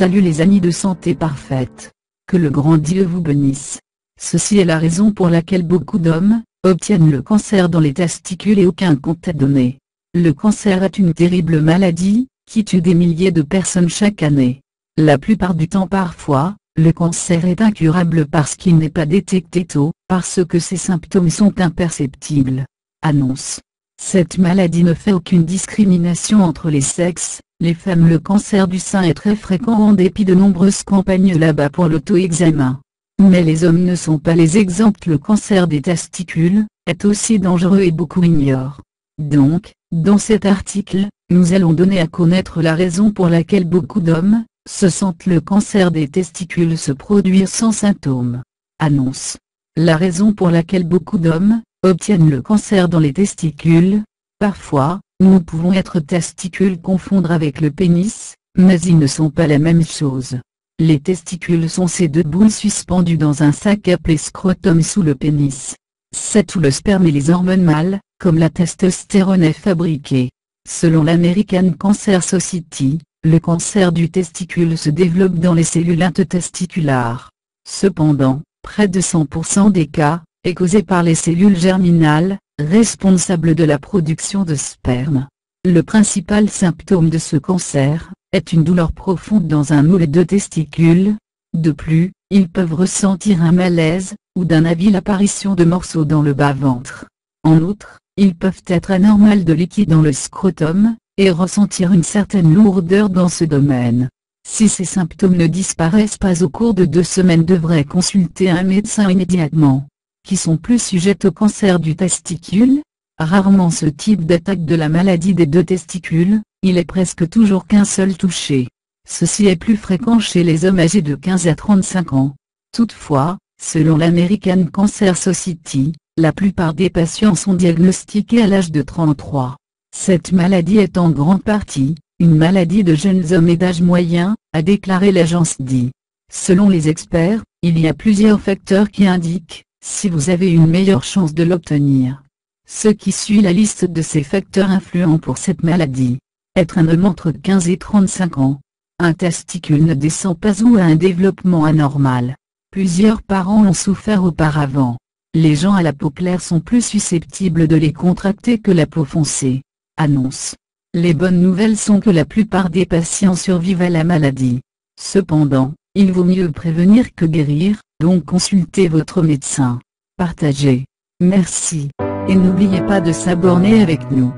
Salut les amis de Santé Parfaite. Que le grand Dieu vous bénisse. Ceci est la raison pour laquelle beaucoup d'hommes obtiennent le cancer dans les testicules et aucun compte est donné. Le cancer est une terrible maladie, qui tue des milliers de personnes chaque année. La plupart du temps parfois, le cancer est incurable parce qu'il n'est pas détecté tôt, parce que ses symptômes sont imperceptibles. Annonce. Cette maladie ne fait aucune discrimination entre les sexes. Les femmes, le cancer du sein est très fréquent en dépit de nombreuses campagnes là-bas pour l'auto-examen. Mais les hommes ne sont pas les exemples. Le cancer des testicules est aussi dangereux et beaucoup ignorent. Donc, dans cet article, nous allons donner à connaître la raison pour laquelle beaucoup d'hommes se sentent le cancer des testicules se produire sans symptômes. Annonce. La raison pour laquelle beaucoup d'hommes obtiennent le cancer dans les testicules. Parfois, nous pouvons être testicules confondre avec le pénis, mais ils ne sont pas la même chose. Les testicules sont ces deux boules suspendues dans un sac appelé scrotum sous le pénis. C'est où le sperme et les hormones mâles, comme la testostérone, est fabriqué. Selon l'American Cancer Society, le cancer du testicule se développe dans les cellules intertesticulaires. Cependant, près de 100% des cas est causé par les cellules germinales, responsables de la production de sperme. Le principal symptôme de ce cancer est une douleur profonde dans un moule de testicules. De plus, ils peuvent ressentir un malaise, ou d'un avis l'apparition de morceaux dans le bas-ventre. En outre, ils peuvent être anormaux de liquide dans le scrotum, et ressentir une certaine lourdeur dans ce domaine. Si ces symptômes ne disparaissent pas au cours de 2 semaines, devraient consulter un médecin immédiatement. Qui sont plus sujettes au cancer du testicule? Rarement ce type d'attaque de la maladie des 2 testicules, il est presque toujours qu'un seul touché. Ceci est plus fréquent chez les hommes âgés de 15 à 35 ans. Toutefois, selon l'American Cancer Society, la plupart des patients sont diagnostiqués à l'âge de 33. Cette maladie est en grande partie une maladie de jeunes hommes et d'âge moyen, a déclaré l'agence DI. Selon les experts, il y a plusieurs facteurs qui indiquent si vous avez une meilleure chance de l'obtenir. Ce qui suit la liste de ces facteurs influents pour cette maladie. Être un homme entre 15 et 35 ans. Un testicule ne descend pas ou a un développement anormal. Plusieurs parents ont souffert auparavant. Les gens à la peau claire sont plus susceptibles de les contracter que la peau foncée. Annonce. Les bonnes nouvelles sont que la plupart des patients survivent à la maladie. Cependant, il vaut mieux prévenir que guérir, donc consultez votre médecin. Partagez. Merci. Et n'oubliez pas de s'abonner avec nous.